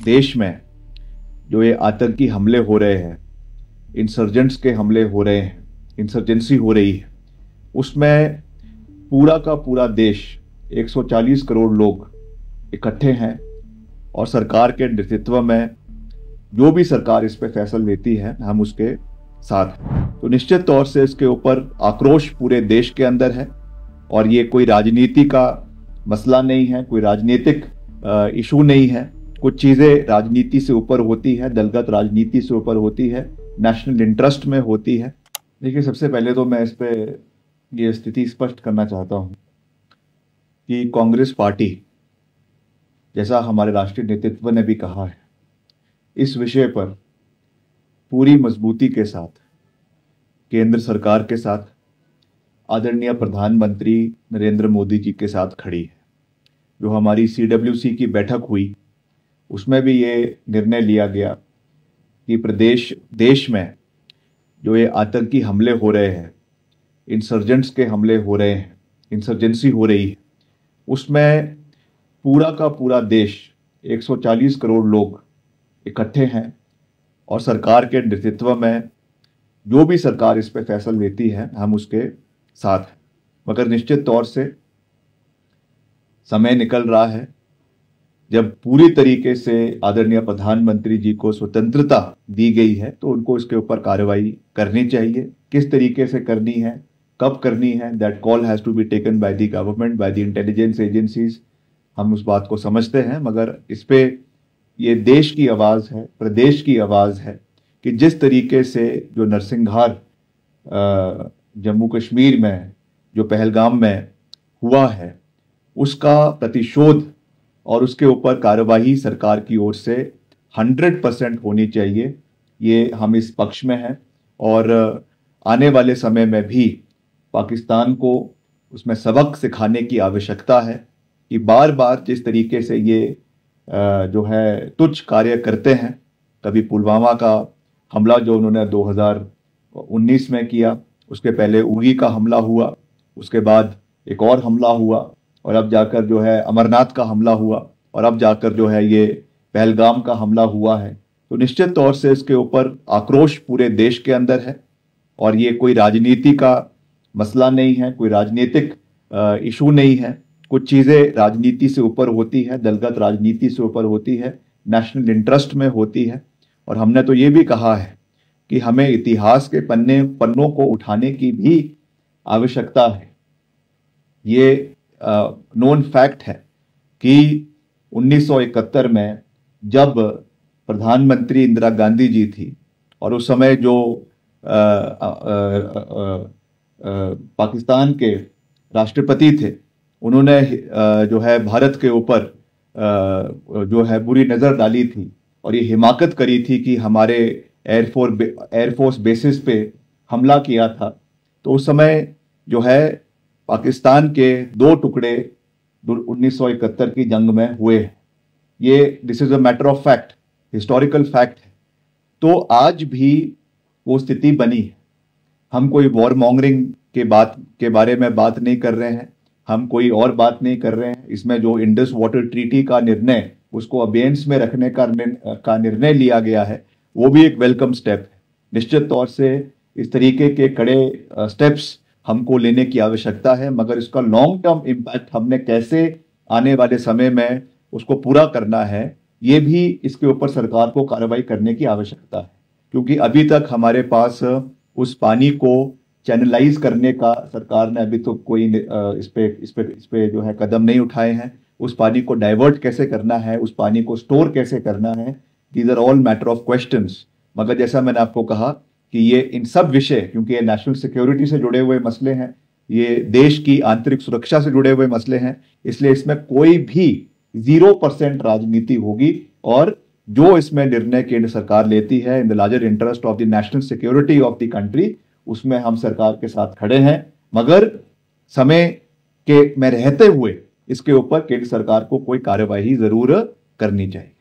देश में जो ये आतंकी हमले हो रहे हैं, इंसर्जेंट्स के हमले हो रहे हैं, इंसर्जेंसी हो रही है, उसमें पूरा का पूरा देश 140 करोड़ लोग इकट्ठे हैं और सरकार के नेतृत्व में जो भी सरकार इस पे फैसला लेती है हम उसके साथ हैं। तो निश्चित तौर से इसके ऊपर आक्रोश पूरे देश के अंदर है और ये कोई राजनीति का मसला नहीं है, कोई राजनीतिक इशू नहीं है। कुछ चीज़ें राजनीति से ऊपर होती है, दलगत राजनीति से ऊपर होती है, नेशनल इंटरेस्ट में होती है। देखिए, सबसे पहले तो मैं इस पे ये स्थिति स्पष्ट करना चाहता हूँ कि कांग्रेस पार्टी, जैसा हमारे राष्ट्रीय नेतृत्व ने भी कहा है, इस विषय पर पूरी मजबूती के साथ केंद्र सरकार के साथ, आदरणीय प्रधानमंत्री नरेंद्र मोदी जी के साथ खड़ी है। जो हमारी CWC की बैठक हुई उसमें भी ये निर्णय लिया गया कि देश में जो ये आतंकी हमले हो रहे हैं, इंसर्जेंट्स के हमले हो रहे हैं, इंसर्जेंसी हो रही है, उसमें पूरा का पूरा देश 140 करोड़ लोग इकट्ठे हैं और सरकार के नेतृत्व में जो भी सरकार इस पे फैसला लेती है हम उसके साथ हैं। मगर निश्चित तौर से समय निकल रहा है जब पूरी तरीके से आदरणीय प्रधानमंत्री जी को स्वतंत्रता दी गई है तो उनको इसके ऊपर कार्रवाई करनी चाहिए। किस तरीके से करनी है, कब करनी है, that call has to be taken by the government, by the intelligence agencies. हम उस बात को समझते हैं, मगर इस पे ये देश की आवाज़ है, प्रदेश की आवाज़ है कि जिस तरीके से जो नरसिंहार जम्मू कश्मीर में जो पहलगाम में हुआ है उसका प्रतिशोध और उसके ऊपर कार्रवाई सरकार की ओर से 100% होनी चाहिए। ये हम इस पक्ष में हैं और आने वाले समय में भी पाकिस्तान को उसमें सबक सिखाने की आवश्यकता है कि बार बार जिस तरीके से ये जो है तुच्छ कार्य करते हैं, कभी पुलवामा का हमला जो उन्होंने 2019 में किया, उसके पहले उरी का हमला हुआ, उसके बाद एक और हमला हुआ और अब जाकर जो है अमरनाथ का हमला हुआ और अब जाकर जो है ये पहलगाम का हमला हुआ है। तो निश्चित तौर से इसके ऊपर आक्रोश पूरे देश के अंदर है और ये कोई राजनीति का मसला नहीं है, कोई राजनीतिक इशू नहीं है। कुछ चीज़ें राजनीति से ऊपर होती है, दलगत राजनीति से ऊपर होती है, नेशनल इंटरेस्ट में होती है। और हमने तो ये भी कहा है कि हमें इतिहास के पन्नों को उठाने की भी आवश्यकता है। ये नोन फैक्ट है कि 1971 में जब प्रधानमंत्री इंदिरा गांधी जी थी और उस समय जो पाकिस्तान के राष्ट्रपति थे, उन्होंने जो है भारत के ऊपर जो है बुरी नज़र डाली थी और ये हिमाकत करी थी कि हमारे एयरफोर्स बेसिस पे हमला किया था। तो उस समय जो है पाकिस्तान के 2 टुकड़े 1971 की जंग में हुए हैं। ये this is a matter of fact, historical fact है। तो आज भी वो स्थिति बनी है। हम कोई वॉर मॉन्गरिंग के बारे में बात नहीं कर रहे हैं, हम कोई और बात नहीं कर रहे हैं। इसमें जो इंडस वाटर ट्रीटी का निर्णय, उसको अबेयंस में रखने का निर्णय लिया गया है, वो भी एक वेलकम स्टेप है। निश्चित तौर से इस तरीके के कड़े स्टेप्स हमको लेने की आवश्यकता है, मगर इसका लॉन्ग टर्म इम्पैक्ट हमने कैसे आने वाले समय में उसको पूरा करना है, ये भी इसके ऊपर सरकार को कार्रवाई करने की आवश्यकता है। क्योंकि अभी तक हमारे पास उस पानी को चैनलाइज करने का सरकार ने अभी तो कोई इस पे जो है कदम नहीं उठाए हैं। उस पानी को डाइवर्ट कैसे करना है, उस पानी को स्टोर कैसे करना है, these are all matter of questions. मगर जैसा मैंने आपको कहा कि ये इन सब विषय, क्योंकि ये नेशनल सिक्योरिटी से जुड़े हुए मसले हैं, ये देश की आंतरिक सुरक्षा से जुड़े हुए मसले हैं, इसलिए इसमें कोई भी 0% राजनीति होगी और जो इसमें निर्णय केंद्र सरकार लेती है in the larger interest of the national security of the country, उसमें हम सरकार के साथ खड़े हैं। मगर समय के में रहते हुए इसके ऊपर केंद्र सरकार को कोई कार्यवाही जरूर करनी चाहिए।